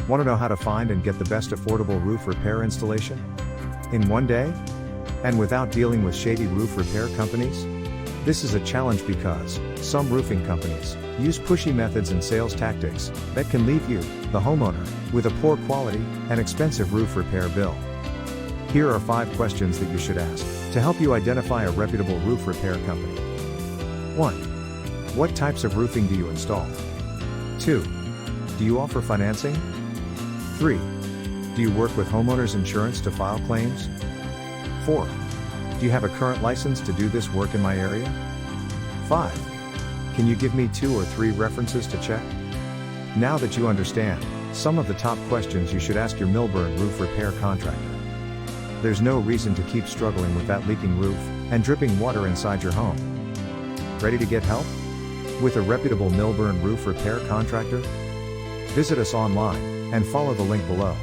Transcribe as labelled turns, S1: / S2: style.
S1: Want to know how to find and get the best affordable roof repair installation in one day? And without dealing with shady roof repair companies? This is a challenge because some roofing companies use pushy methods and sales tactics that can leave you, the homeowner, with a poor quality and expensive roof repair bill. Here are 5 questions that you should ask to help you identify a reputable roof repair company. 1. What types of roofing do you install? 2. Do you offer financing? 3. Do you work with homeowners insurance to file claims? 4. Do you have a current license to do this work in my area? 5. Can you give me 2 or 3 references to check? Now that you understand some of the top questions you should ask your Millburn roof repair contractor, there's no reason to keep struggling with that leaking roof and dripping water inside your home. Ready to get help with a reputable Millburn roof repair contractor? Visit us online and follow the link below.